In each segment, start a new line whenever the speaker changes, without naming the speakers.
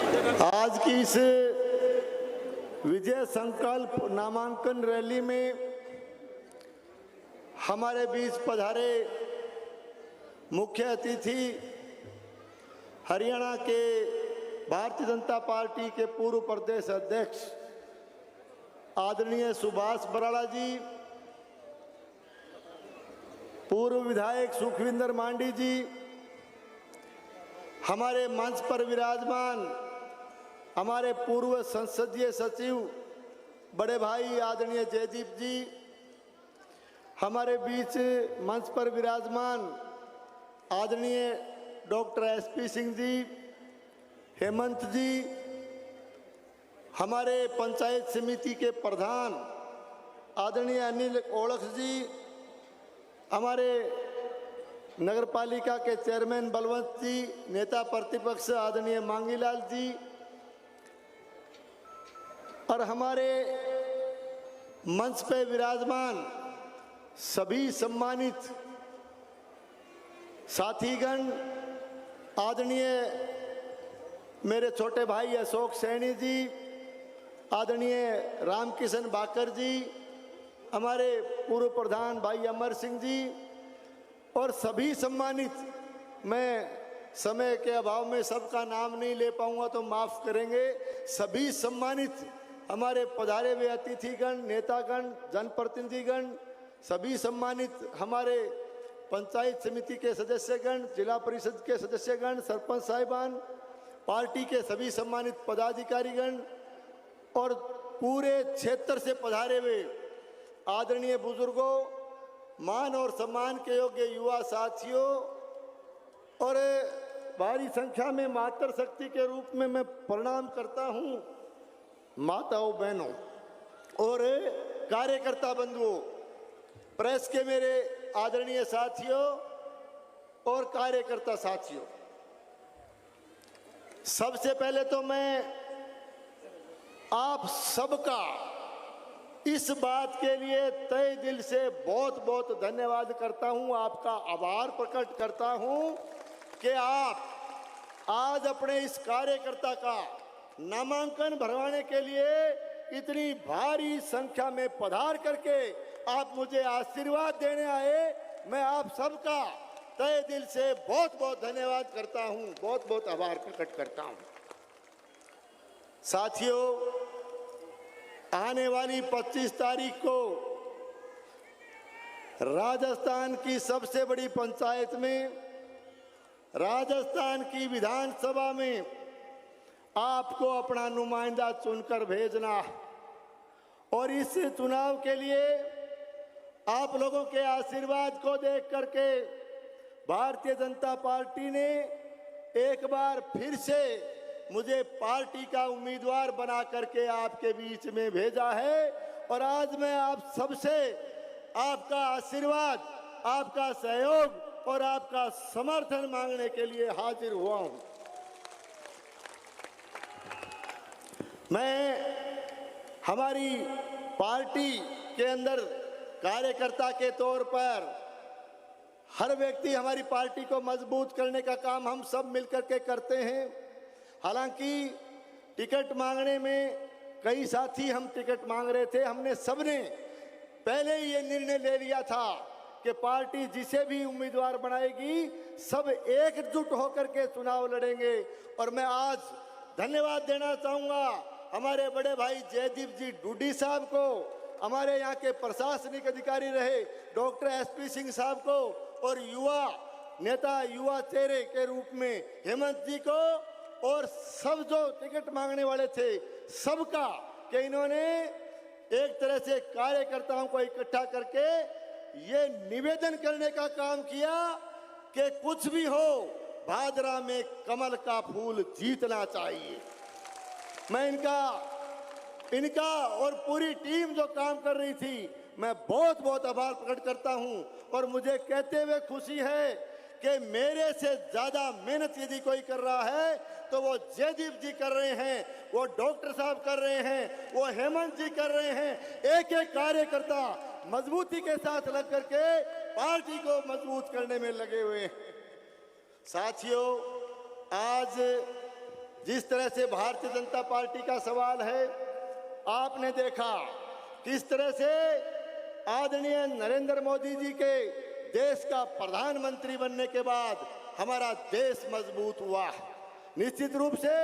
आज की इस विजय संकल्प नामांकन रैली में हमारे बीच पधारे मुख्य अतिथि हरियाणा के भारतीय जनता पार्टी के पूर्व प्रदेश अध्यक्ष आदरणीय सुभाष बराड़ा जी, पूर्व विधायक सुखविंदर मांडी जी, हमारे मंच पर विराजमान हमारे पूर्व संसदीय सचिव बड़े भाई आदरणीय जयदीप जी, हमारे बीच मंच पर विराजमान आदरणीय डॉक्टर एसपी सिंह जी, हेमंत जी, हमारे पंचायत समिति के प्रधान आदरणीय अनिल ओलख जी, हमारे नगरपालिका के चेयरमैन बलवंत जी, नेता प्रतिपक्ष आदरणीय मांगीलाल जी और हमारे मंच पे विराजमान सभी सम्मानित साथीगण, आदरणीय मेरे छोटे भाई अशोक सैनी जी, आदरणीय रामकिशन बाकर जी, हमारे पूर्व प्रधान भाई अमर सिंह जी और सभी सम्मानित, मैं समय के अभाव में सबका नाम नहीं ले पाऊंगा तो माफ करेंगे। सभी सम्मानित हमारे पधारे हुए अतिथिगण, नेतागण, जनप्रतिनिधिगण, सभी सम्मानित हमारे पंचायत समिति के सदस्यगण, जिला परिषद के सदस्यगण, सरपंच साहिबान, पार्टी के सभी सम्मानित पदाधिकारीगण और पूरे क्षेत्र से पधारे हुए आदरणीय बुजुर्गों, मान और सम्मान के योग्य युवा साथियों और भारी संख्या में मातृशक्ति के रूप में मैं प्रणाम करता हूं माताओं, बहनों और कार्यकर्ता बंधुओं, प्रेस के मेरे आदरणीय साथियों और कार्यकर्ता साथियों। सबसे पहले तो मैं आप सबका इस बात के लिए तहे दिल से बहुत बहुत धन्यवाद करता हूं, आपका आभार प्रकट करता हूं कि आप आज अपने इस कार्यकर्ता का नामांकन भरवाने के लिए इतनी भारी संख्या में पधार करके आप मुझे आशीर्वाद देने आए। मैं आप सबका तहे दिल से बहुत बहुत धन्यवाद करता हूं, बहुत बहुत आभार प्रकट करता हूं। साथियों, आने वाली 25 तारीख को राजस्थान की सबसे बड़ी पंचायत में, राजस्थान की विधानसभा में आपको अपना नुमाइंदा चुनकर भेजना और इस चुनाव के लिए आप लोगों के आशीर्वाद को देख करके भारतीय जनता पार्टी ने एक बार फिर से मुझे पार्टी का उम्मीदवार बना करके आपके बीच में भेजा है और आज मैं आप सबसे आपका आशीर्वाद, आपका सहयोग और आपका समर्थन मांगने के लिए हाजिर हुआ हूं। मैं हमारी पार्टी के अंदर कार्यकर्ता के तौर पर हर व्यक्ति हमारी पार्टी को मजबूत करने का काम हम सब मिलकर के करते हैं। हालांकि टिकट मांगने में कई साथी हम टिकट मांग रहे थे, हमने सबने पहले ही ये निर्णय ले लिया था कि पार्टी जिसे भी उम्मीदवार बनाएगी सब एकजुट होकर के चुनाव लड़ेंगे। और मैं आज धन्यवाद देना चाहूँगा हमारे बड़े भाई जयदीप जी डूडी साहब को, हमारे यहाँ के प्रशासनिक अधिकारी रहे डॉक्टर एसपी सिंह साहब को और युवा नेता, युवा चेहरे के रूप में हेमंत जी को और सब जो टिकट मांगने वाले थे सबका, कि इन्होंने एक तरह से कार्यकर्ताओं को इकट्ठा करके ये निवेदन करने का काम किया कि कुछ भी हो भादरा में कमल का फूल जीतना चाहिए। मैं इनका और पूरी टीम जो काम कर रही थी, मैं बहुत बहुत आभार प्रकट करता हूं और मुझे कहते हुए खुशी है कि मेरे से ज्यादा मेहनत यदि कोई कर रहा है तो वो जयदीप जी कर रहे हैं, वो डॉक्टर साहब कर रहे हैं, वो हेमंत जी कर रहे हैं। एक एक कार्यकर्ता मजबूती के साथ लग करके पार्टी को मजबूत करने में लगे हुए हैं। साथियों, आज जिस तरह से भारतीय जनता पार्टी का सवाल है, आपने देखा किस तरह से आदरणीय नरेंद्र मोदी जी के देश का प्रधानमंत्री बनने के बाद हमारा देश मजबूत हुआ। निश्चित रूप से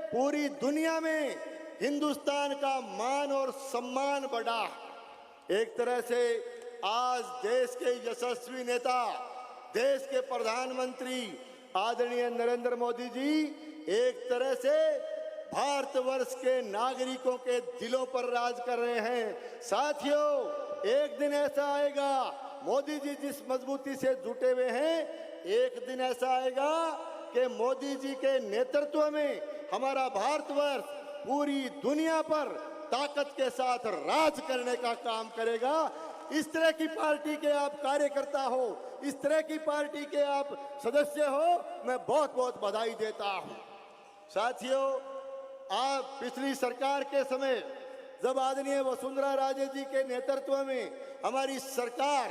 पूरी दुनिया में हिंदुस्तान का मान और सम्मान बढ़ा। एक तरह से आज देश के यशस्वी नेता, देश के प्रधानमंत्री आदरणीय नरेंद्र मोदी जी एक तरह से भारतवर्ष के नागरिकों के दिलों पर राज कर रहे हैं। साथियों, एक दिन ऐसा आएगा, मोदी जी जिस मजबूती से जुटे हुए हैं, एक दिन ऐसा आएगा कि मोदी जी के नेतृत्व में हमारा भारतवर्ष पूरी दुनिया पर ताकत के साथ राज करने का काम करेगा। इस तरह की पार्टी के आप कार्यकर्ता हो, इस तरह की पार्टी के आप सदस्य हो, मैं बहुत बहुत बधाई देता हूं। साथियों, आप पिछली सरकार के समय जब आदरणीय वसुंधरा राजे जी के नेतृत्व में हमारी सरकार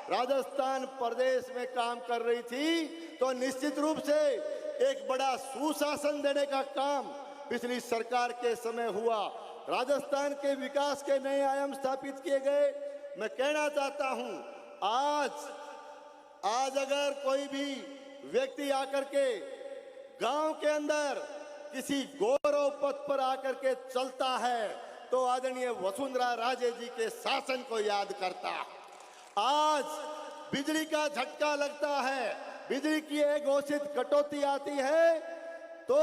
राजस्थान प्रदेश में काम कर रही थी, तो निश्चित रूप से एक बड़ा सुशासन देने का काम पिछली सरकार के समय हुआ। राजस्थान के विकास के नए आयाम स्थापित किए गए। मैं कहना चाहता हूं, आज अगर कोई भी व्यक्ति आकर के गांव के अंदर किसी गौरव पथ पर आकर के चलता है तो आदरणीय वसुंधरा राजे जी के शासन को याद करता। आज बिजली का झटका लगता है, बिजली की एक घोषित कटौती आती है तो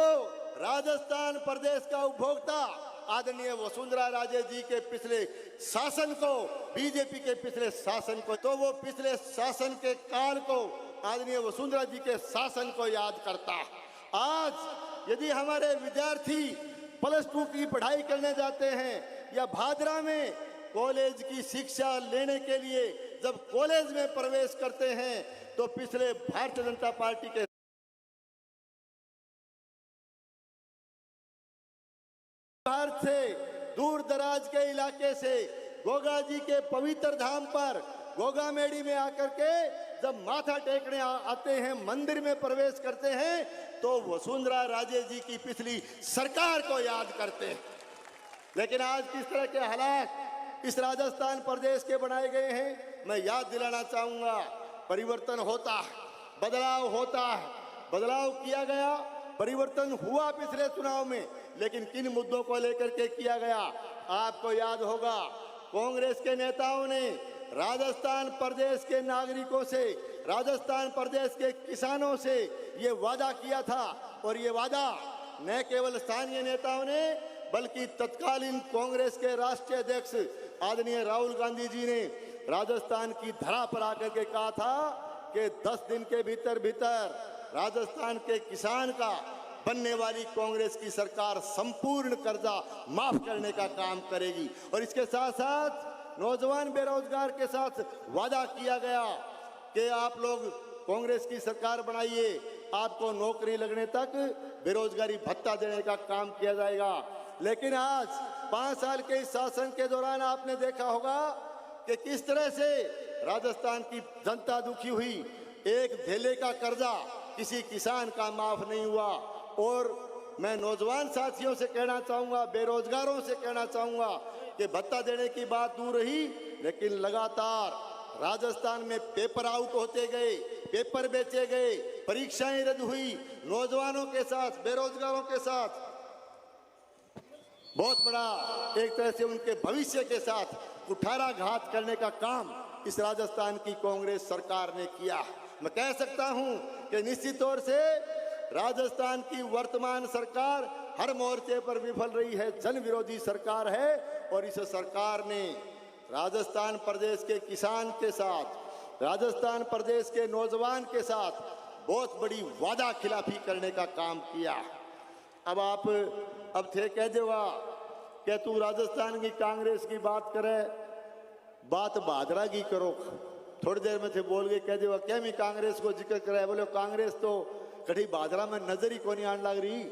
राजस्थान प्रदेश का उपभोक्ता आदरणीय वसुंधरा राजे जी के पिछले शासन को, बीजेपी के पिछले शासन को, तो वो पिछले शासन के काल को आदरणीय वसुंधरा जी के शासन को याद करता। आज यदि हमारे विद्यार्थी +2 की पढ़ाई करने जाते हैं या भादरा में कॉलेज की शिक्षा लेने के लिए जब कॉलेज में प्रवेश करते हैं तो पिछले भारतीय जनता पार्टी के भारत से दूर दराज के इलाके से गोगा जी के पवित्र धाम पर गोगा मेड़ी में आकर के जब माथा टेकने आते हैं, मंदिर में प्रवेश करते हैं तो वसुंधरा राजे जी की पिछली सरकार को याद करते हैं। लेकिन आज किस तरह के हालात इस राजस्थान प्रदेश के बनाए गए हैं, मैं याद दिलाना चाहूंगा। परिवर्तन होता है, बदलाव होता है, बदलाव किया गया, परिवर्तन हुआ पिछले चुनाव में, लेकिन किन मुद्दों को लेकर के किया गया आपको याद होगा। कांग्रेस के नेताओं ने राजस्थान प्रदेश के नागरिकों से, राजस्थान प्रदेश के किसानों से ये वादा किया था और ये वादा न केवल स्थानीय नेताओं ने बल्कि तत्कालीन कांग्रेस के राष्ट्रीय अध्यक्ष आदरणीय राहुल गांधी जी ने राजस्थान की धरा पर आकर के कहा था कि 10 दिन के भीतर भीतर राजस्थान के किसान का बनने वाली कांग्रेस की सरकार संपूर्ण कर्जा माफ करने का काम करेगी। और इसके साथ साथ नौजवान बेरोजगार के साथ वादा किया गया कि आप लोग कांग्रेस की सरकार बनाइए, आपको नौकरी लगने तक बेरोजगारी भत्ता देने का काम किया जाएगा। लेकिन आज 5 साल के इस शासन के दौरान आपने देखा होगा कि किस तरह से राजस्थान की जनता दुखी हुई। एक धेले का कर्जा किसी किसान का माफ नहीं हुआ। और मैं नौजवान साथियों से कहना चाहूंगा, बेरोजगारों से कहना चाहूंगा कि भत्ता देने की बात दूर रही, लेकिन लगातार राजस्थान में पेपर आउट होते गए, पेपर बेचे गए, परीक्षाएं रद्द हुई। नौजवानों के साथ, बेरोजगारों के साथ बहुत बड़ा एक तरह से उनके भविष्य के साथ कुठाराघात करने का काम इस राजस्थान की कांग्रेस सरकार ने किया। मैं कह सकता हूं कि निश्चित तौर से राजस्थान की वर्तमान सरकार हर मोर्चे पर विफल रही है, जन विरोधी सरकार है। और इस सरकार ने राजस्थान प्रदेश के किसान के साथ, राजस्थान प्रदेश के नौजवान के साथ बहुत बड़ी वादा खिलाफी करने का काम किया। अब थे कह देगा कि तू राजस्थान की कांग्रेस की बात करे, बात भादरा की करो। थोड़ी देर में थे बोल गए कह देगा क्या मैं कांग्रेस को जिक्र करे, बोले कांग्रेस तो कभी भादरा में नजर ही को नहीं आने लग रही।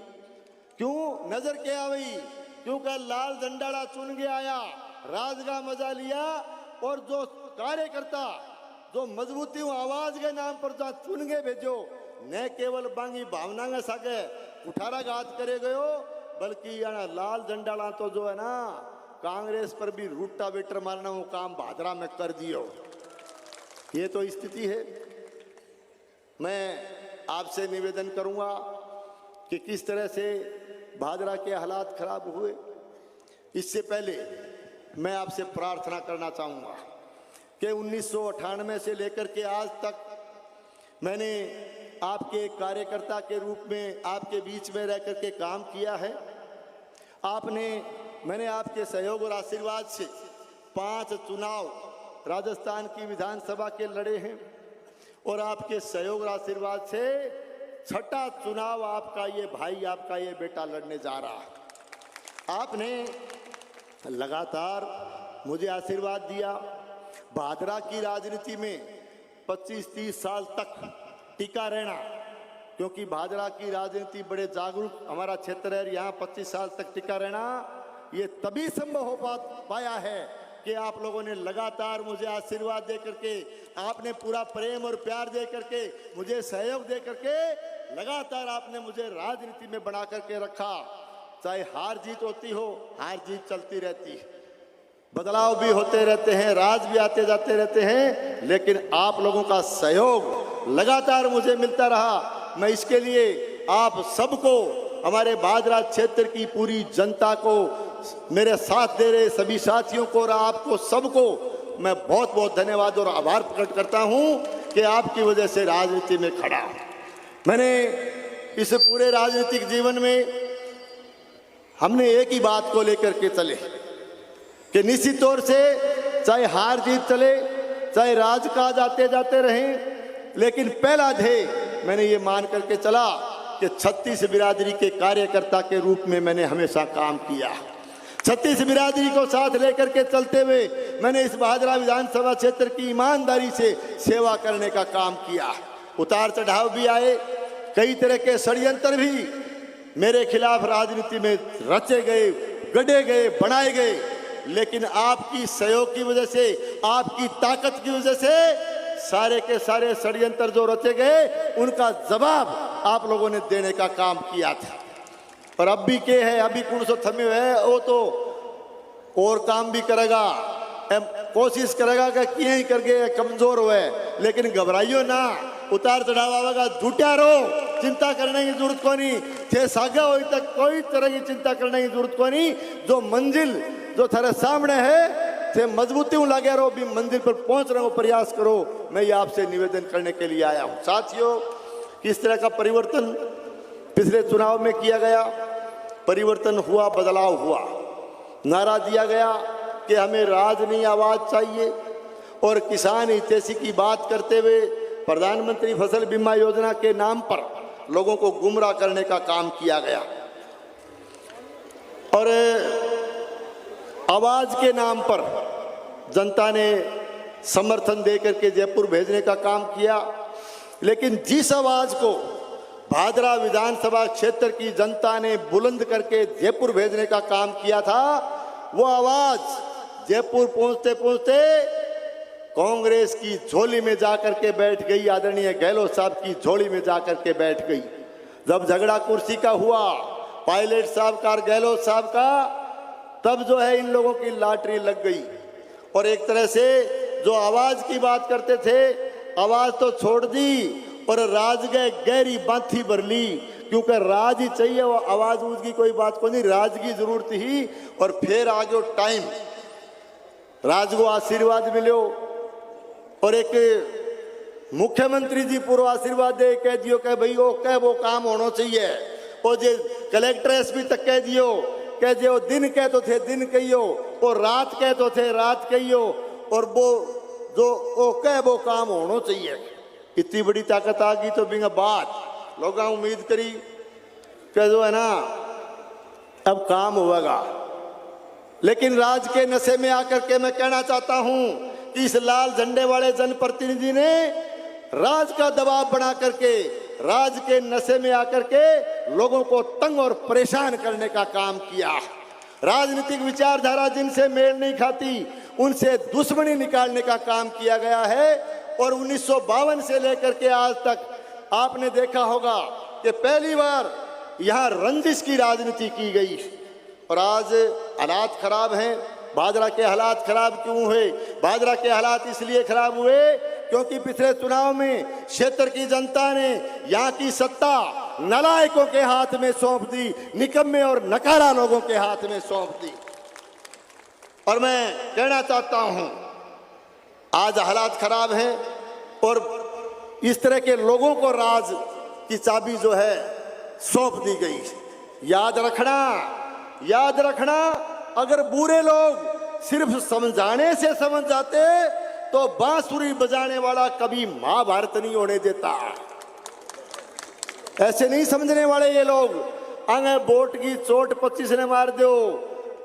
क्यों नजर क्या आई? क्योंकि लाल झंडाड़ा चुन के आया, राज का मजा लिया और जो कार्यकर्ता जो मजबूती आवाज के नाम पर जहाँ चुन के भेजो, न केवल बांगी भावना में सके कुठाराघात करे गयो, बल्कि लाल झंडा तो जो है ना कांग्रेस पर भी रूटा बेटर मारना वो काम भादरा में कर दियो। ये तो स्थिति है। मैं आपसे निवेदन करूंगा कि किस तरह से भादरा के हालात खराब हुए। इससे पहले मैं आपसे प्रार्थना करना चाहूँगा कि 1998 से लेकर के आज तक मैंने आपके एक कार्यकर्ता के रूप में आपके बीच में रह करके काम किया है। मैंने आपके सहयोग और आशीर्वाद से 5 चुनाव राजस्थान की विधानसभा के लड़े हैं और आपके सहयोग और आशीर्वाद से 6ठा चुनाव आपका ये भाई, आपका ये बेटा लड़ने जा रहा है। आपने लगातार मुझे आशीर्वाद दिया। भादरा की राजनीति में 25-30 साल तक टिका रहना, क्योंकि भादरा की राजनीति बड़े जागरूक हमारा क्षेत्र है। यहाँ 25 साल तक टिका रहना ये तभी संभव हो पाया है कि आप लोगों ने लगातार मुझे आशीर्वाद दे करके, आपने पूरा प्रेम और प्यार दे करके, मुझे सहयोग दे करके लगातार आपने मुझे राजनीति में बना करके रखा। चाहे हार जीत होती हो, हार जीत चलती रहती है, बदलाव भी होते रहते हैं, राज भी आते जाते रहते हैं, लेकिन आप लोगों का सहयोग लगातार मुझे मिलता रहा। मैं इसके लिए आप सबको, हमारे भादरा क्षेत्र की पूरी जनता को, मेरे साथ दे रहे सभी साथियों को और आपको सबको मैं बहुत बहुत धन्यवाद और आभार प्रकट करता हूं कि आपकी वजह से राजनीति में खड़ा। मैंने इस पूरे राजनीतिक जीवन में हमने एक ही बात को लेकर के चले कि निश्चित तौर से चाहे हार जीत चले, चाहे राजकाज आते जाते रहें, लेकिन पहला ध्येय मैंने ये मान करके चला कि 36 बिरादरी के कार्यकर्ता के रूप में मैंने हमेशा काम किया। 36 बिरादरी को साथ लेकर के चलते हुए मैंने इस भादरा विधानसभा क्षेत्र की ईमानदारी से सेवा करने का काम किया। उतार चढ़ाव भी आए, कई तरह के षड्यंत्र भी मेरे खिलाफ राजनीति में रचे गए, गढ़े गए, बनाए गए, लेकिन आपकी सहयोग की वजह से, आपकी ताकत की वजह से सारे के सारे षड्यंत्र जो रचे गए उनका जवाब आप लोगों ने देने का काम किया था। और अब भी के है, अभी कौन सो थमे है, वो तो और काम भी करेगा, कोशिश करेगा कि किए ही करके कमजोर हुए, लेकिन घबराइयो ना, उतार चढ़ाव आवेगा, झूठा रहो, चिंता करने की जरूरत को नहीं थे, सागा हो तक कोई तरह की चिंता करने की जरूरत को नहीं। जो मंजिल जो थारे सामने है थे मजबूती लगे रहो, भी मंजिल पर पहुंचने को प्रयास करो। मैं ये आपसे निवेदन करने के लिए आया हूं। साथियों, किस तरह का परिवर्तन पिछले चुनाव में किया गया, परिवर्तन हुआ, बदलाव हुआ। नारा दिया गया कि हमें राज नहीं आवाज चाहिए, और किसान हितैषी की बात करते हुए प्रधानमंत्री फसल बीमा योजना के नाम पर लोगों को गुमराह करने का काम किया गया, और आवाज के नाम पर जनता ने समर्थन देकर के जयपुर भेजने का काम किया। लेकिन जिस आवाज को भादरा विधानसभा क्षेत्र की जनता ने बुलंद करके जयपुर भेजने का काम किया था, वो आवाज जयपुर पहुंचते पहुंचते कांग्रेस की झोली में जाकर के बैठ गई, आदरणीय गहलोत साहब की झोली में जाकर के बैठ गई। जब झगड़ा कुर्सी का हुआ, पायलट साहब का और गहलोत साहब का, तब जो है इन लोगों की लॉटरी लग गई, और एक तरह से जो आवाज की बात करते थे, आवाज तो छोड़ दी और राज गए गहरी बांथी भर ली, क्योंकि राज ही चाहिए, वो आवाज ऊज की कोई बात को नहीं, राज की जरूरत ही। और फिर आ गयो टाइम, राज को आशीर्वाद मिलो, और एक मुख्यमंत्री जी पूरा आशीर्वाद दे कह दियो कि भाई वो कह वो काम होना चाहिए, और जो कलेक्टर एसपी तक कह दियो कह दियो, दिन कह तो थे दिन कहियो, और रात कह तो थे रात कहियो, और वो जो वो कह वो काम होना चाहिए। इतनी बड़ी ताकत आ गई तो बिना बात लोग उम्मीद करी कि जो है ना अब काम होगा। लेकिन राज के नशे में आकर के मैं कहना चाहता हूं कि इस लाल झंडे वाले जनप्रतिनिधि ने राज का दबाव बना करके, राज के नशे में आकर के लोगों को तंग और परेशान करने का काम किया। राजनीतिक विचारधारा जिनसे मेल नहीं खाती उनसे दुश्मनी निकालने का काम किया गया है। और 1952 से लेकर के आज तक आपने देखा होगा कि पहली बार यहाँ रंजिश की राजनीति की गई और आज हालात खराब हैं। भादरा के हालात खराब क्यों हुए? भादरा के हालात इसलिए खराब हुए क्योंकि पिछले चुनाव में क्षेत्र की जनता ने यहाँ की सत्ता नालायकों के हाथ में सौंप दी, निकम्मे और नकारा लोगों के हाथ में सौंप दी। और मैं कहना चाहता हूं, आज हालात खराब हैं और इस तरह के लोगों को राज की चाबी जो है सौंप दी गई। याद रखना, अगर बुरे लोग सिर्फ समझाने से समझ जाते तो बांसुरी बजाने वाला कभी महाभारत नहीं होने देता। ऐसे नहीं समझने वाले ये लोग, आगे वोट की चोट 25 ने मार दो।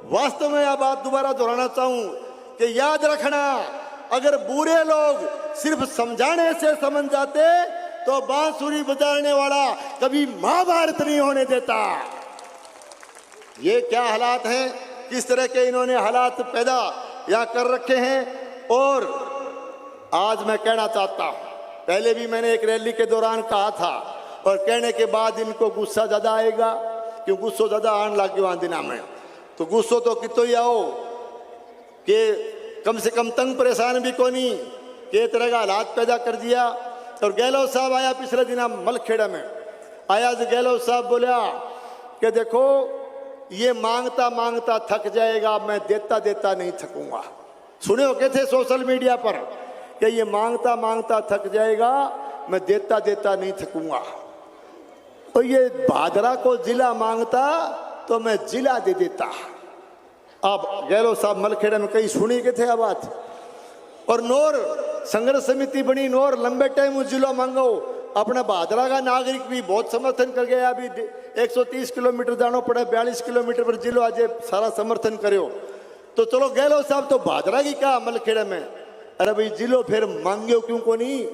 वास्तव में यह बात दोबारा दोहराना चाहूं कि याद रखना, अगर बुरे लोग सिर्फ समझाने से समझ जाते तो बांसुरी बजाने वाला कभी महाभारत नहीं होने देता। ये क्या हालात हैं, किस तरह के इन्होंने हालात पैदा या कर रखे हैं। और आज मैं कहना चाहता हूं, पहले भी मैंने एक रैली के दौरान कहा था और कहने के बाद इनको गुस्सा ज्यादा आएगा, क्यों गुस्सो ज्यादा आने लग गया दिना में। तो गुस्सो तो कितो ही आओ कि कम से कम तंग परेशान भी को नहीं के तरह का हालात पैदा कर दिया। और गहलोत साहब आया पिछले दिन मलखेड़ा में आया, गहलोत साहब बोला कि देखो ये मांगता मांगता थक जाएगा, मैं देता देता नहीं थकूंगा। सुने हो थे सोशल मीडिया पर कि ये मांगता मांगता थक जाएगा, मैं देता देता नहीं थकूंगा। तो ये भादरा को जिला मांगता तो मैं जिला दे देता। अब गहलोत साहब मलखेड़ा में कहीं सुनी के थे बात। और नोर संघर्ष समिति बनी, नोर लंबे टाइम जिला मांगो। अपना भादरा का नागरिक भी बहुत समर्थन कर गया। अभी 130 किलोमीटर जाना पड़े, 42 किलोमीटर पर जिलो आज सारा समर्थन करो। तो चलो गहलोत साहब तो भादरा की कहा मलखेड़ा में, अरे भाई जिलो फिर मांगे क्यों को नहीं?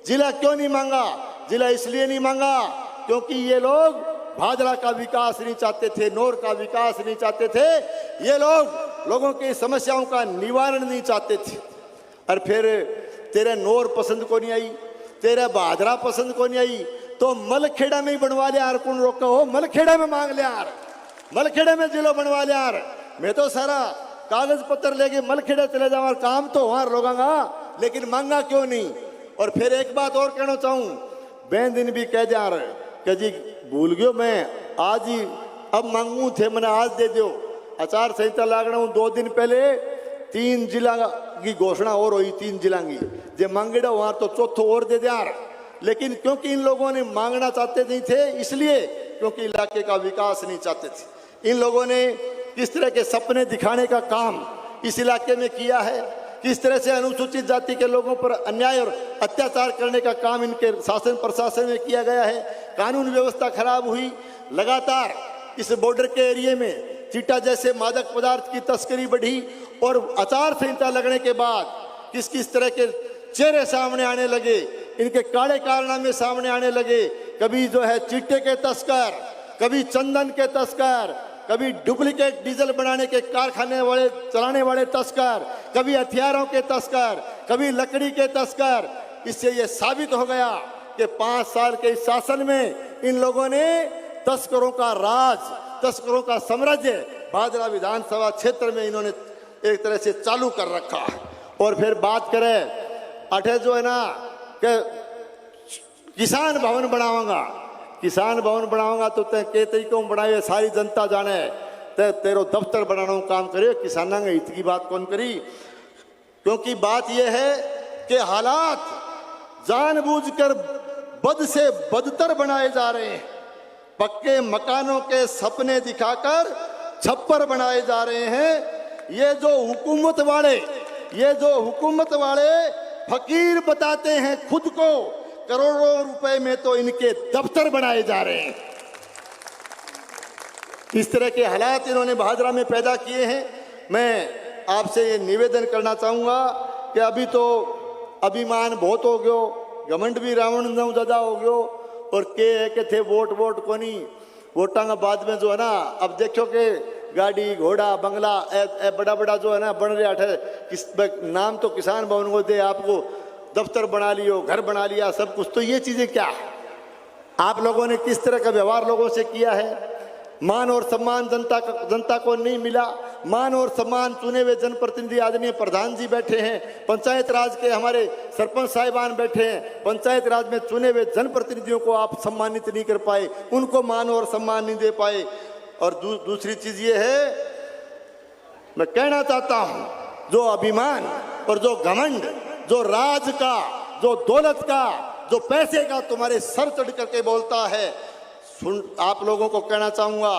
जिला क्यों नहीं मांगा? जिला इसलिए नहीं मांगा क्योंकि ये लोग भादरा का विकास नहीं चाहते थे, नोर का विकास नहीं चाहते थे। ये लोग लोगों की समस्याओं का निवारण नहीं चाहते थे। और फिर तेरे नोर पसंद को नहीं आई, तेरा भादरा पसंद को नहीं आई, तो मलखेड़ा में ही बनवा लिया यार। कौन रोका हो? मलखेड़ा में मांग लिया यार, मलखेड़ा में जिलो बनवा लिया यार। मैं तो सारा कागज पत्र लेके मलखेड़ा चले जाऊँ, काम तो वहां रोगांगा, लेकिन मांगा क्यों नहीं? और फिर एक बात और कहना चाहूं, बेन दिन भी कह जा रहे कि जी भूल गयो, मैं आज ही अब मांगू थे, मैंने आज दे दो। आचार संहिता लागना हूं 2 दिन पहले 3 जिला की घोषणा और हुई, 3 जिला की जे मांगेड़ा वहां तो चौथो और दे दे यार। लेकिन क्योंकि इन लोगों ने मांगना चाहते नहीं थे, इसलिए क्योंकि इलाके का विकास नहीं चाहते थे। इन लोगों ने किस तरह के सपने दिखाने का काम इस इलाके में किया है, किस तरह से अनुसूचित जाति के लोगों पर अन्याय और अत्याचार करने का काम इनके शासन प्रशासन में किया गया है। कानून व्यवस्था खराब हुई, लगातार इस बॉर्डर के एरिया में चिट्टा जैसे मादक पदार्थ की तस्करी बढ़ी। और आचार संहिता लगने के बाद किस किस तरह के चेहरे सामने आने लगे, इनके काले कारनामे सामने आने लगे। कभी जो है चिट्टे के तस्कर, कभी चंदन के तस्कर, कभी डुप्लीकेट डीजल बनाने के कारखाने वाले चलाने वाले तस्कर, कभी हथियारों के तस्कर, कभी लकड़ी के तस्कर। इससे यह साबित हो गया कि 5 साल के इस शासन में इन लोगों ने तस्करों का राज, तस्करों का साम्राज्य भादरा विधानसभा क्षेत्र में इन्होंने एक तरह से चालू कर रखा है। और फिर बात करें अठे जो है ना कि किसान भवन बनाऊंगा, किसान भवन बनाऊंगा तो ते के तरीकों बनाए सारी जनता जाने, ते तेरो दफ्तर बनाना काम करे, किसाना के हित की बात कौन करी? क्योंकि बात यह है कि हालात जानबूझकर बद से बदतर बनाए जा रहे हैं। पक्के मकानों के सपने दिखाकर छप्पर बनाए जा रहे हैं। ये जो हुकूमत वाले फकीर बताते हैं खुद को, करोड़ों रुपए में तो इनके दफ्तर बनाए जा रहे हैं। इस तरह के हालात इन्होंने भादरा में पैदा किए हैं। मैं आपसे ये निवेदन करना चाहूँगा कि अभी तो अभिमान बहुत हो गयो, घमंड भी रावण नौ ज़्यादा हो गयो। और के थे वोट को नहीं, वोटा का बाद में जो है ना, अब देखो कि गाड़ी घोड़ा बंगला ए बड़ा बड़ा जो है ना बन रहा है। नाम तो किसान भवन को दे, आपको दफ्तर बना लियो, घर बना लिया, सब कुछ। तो ये चीजें क्या है? आप लोगों ने किस तरह का व्यवहार लोगों से किया है। मान और सम्मान जनता को नहीं मिला। मान और सम्मान चुने हुए जनप्रतिनिधि आदरणीय प्रधान जी बैठे हैं, पंचायत राज के हमारे सरपंच साहिबान बैठे हैं, पंचायत राज में चुने हुए जनप्रतिनिधियों को आप सम्मानित नहीं कर पाए, उनको मान और सम्मान नहीं दे पाए। और दूसरी चीज ये है, मैं कहना चाहता हूं, जो अभिमान और जो घमंड, जो राज का, जो दौलत का, जो पैसे का तुम्हारे सर चढ़ करके बोलता है, आप लोगों को कहना चाहूंगा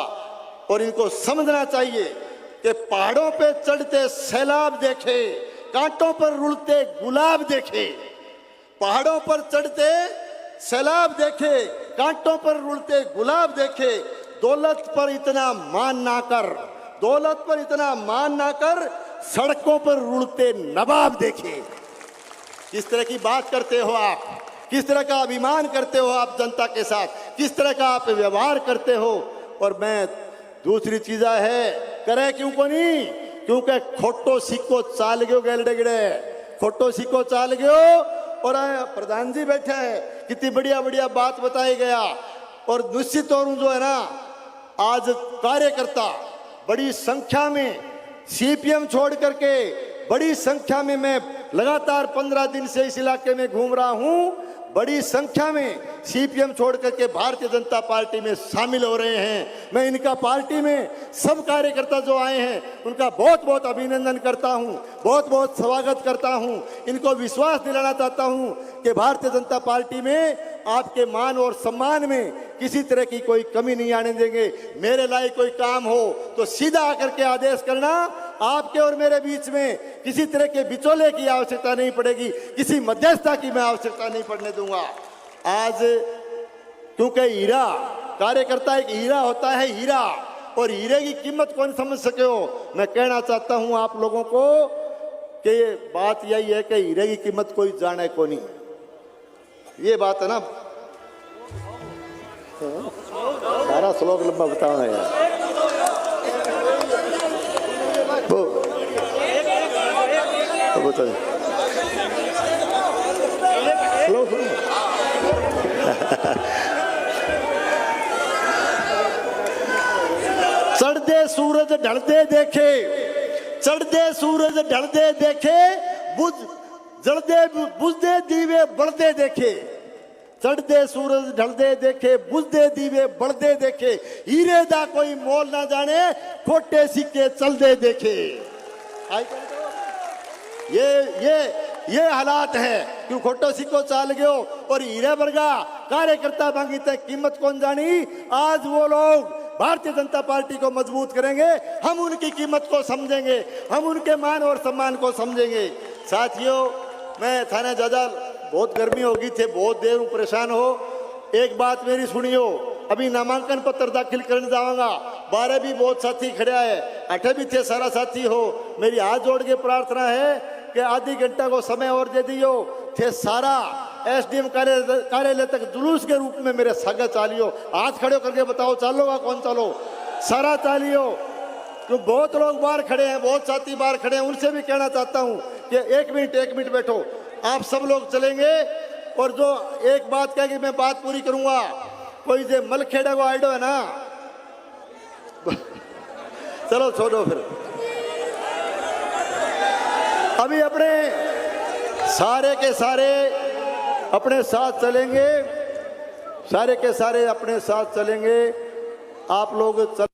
और इनको समझना चाहिए कि पहाड़ों पे चढ़ते सैलाब देखे, कांटों पर रुलते गुलाब देखे, पहाड़ों पर चढ़ते सैलाब देखे, कांटों पर रुलते गुलाब देखे, दौलत पर इतना मान ना कर, दौलत पर इतना मान ना कर, सड़कों पर रुलते नवाब देखे। किस तरह की बात करते हो आप, किस तरह का अभिमान करते हो आप जनता के साथ, किस तरह का आप व्यवहार करते हो। और मैं दूसरी चीज है, करे क्यों को नहीं, क्योंकि खोटो सिक्को चाल गयो गेलडे गिड़े, खोटो सिक्को चाल गयो। और प्रधान जी बैठे हैं, कितनी बढ़िया बढ़िया बात बताई गया। और निश्चित तौर जो है ना, आज कार्यकर्ता बड़ी संख्या में सीपीएम छोड़ करके बड़ी संख्या में, मैं लगातार 15 दिन से इस इलाके में घूम रहा हूं, बड़ी संख्या में सीपीएम छोड़ करके भारतीय जनता पार्टी में शामिल हो रहे हैं। मैं इनका पार्टी में सब कार्यकर्ता जो आए हैं उनका बहुत बहुत अभिनंदन करता हूं, बहुत बहुत स्वागत करता हूं। इनको विश्वास दिलाना चाहता हूं कि भारतीय जनता पार्टी में आपके मान और सम्मान में किसी तरह की कोई कमी नहीं आने देंगे। मेरे लायक कोई काम हो तो सीधा आकर के आदेश करना, आपके और मेरे बीच में किसी तरह के बिचौले की आवश्यकता नहीं पड़ेगी, किसी मध्यस्थता की मैं आवश्यकता नहीं पड़ने दूंगा। आज क्योंकि हीरा, कार्यकर्ता एक हीरा होता है, हीरा, और हीरे की कीमत कौन समझ सके हो। मैं कहना चाहता हूं आप लोगों को कि बात यही है कि हीरे की कीमत कोई जाने को नहीं, ये बात है ना। सारा श्लोक लंबा बताओ यार, तो बताओ चढ़ते सूरज ढलते देखे, चढ़ते सूरज ढलते देखे, जलते बुझते दीवे बढ़ते देखे, चढ़ते सूरज ढलते देखे, बुझते दीवे बढ़ते देखे, हीरे दा कोई मोल ना जाने, खोटे सिक्के चलते देखे। ये हालात है, क्यों खोटो सिक्को चाल गयो और हीरे वर्गा कार्यकर्ता मांगी तक कीमत कौन जानी। आज वो लोग भारतीय जनता पार्टी को मजबूत करेंगे, हम उनकी कीमत को समझेंगे, हम उनके मान और सम्मान को समझेंगे। साथियों, मैं थाने ज्यादा बहुत गर्मी होगी थे, बहुत देर परेशान हो, एक बात मेरी सुनियो। अभी नामांकन पत्र दाखिल करने जाऊंगा, 12 भी बहुत साथी खड़ा है, 8 भी थे सारा साथी हो। मेरी हाथ जोड़ के प्रार्थना है कि आधी घंटा को समय और दे दियो थे, सारा एसडीएम कार्यालय तक जुलूस के रूप में मेरे सागा चालियो। हाथ खड़े करके बताओ चालोगा कौन चालो, सारा चालियो। तो बहुत लोग बाहर खड़े हैं, बहुत साथी बाहर खड़े हैं, उनसे भी कहना चाहता हूं कि एक मिनट बैठो, आप सब लोग चलेंगे। और जो एक बात कह कि मैं बात पूरी करूंगा, कोई जो मलखेड़ा को आइडो है ना, चलो छोड़ो फिर। अभी अपने सारे के सारे अपने साथ चलेंगे, सारे के सारे अपने साथ चलेंगे। आप लोग चल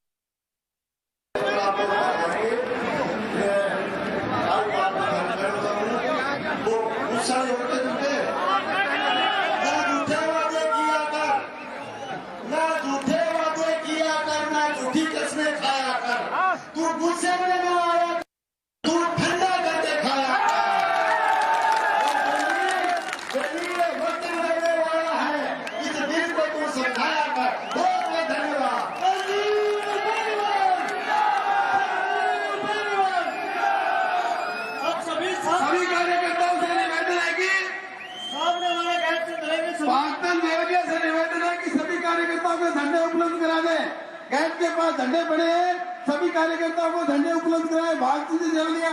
गेट के पास झंडे पड़े हैं, सभी कार्यकर्ताओं को झंडे उपलब्ध कराए। भारतीय जनता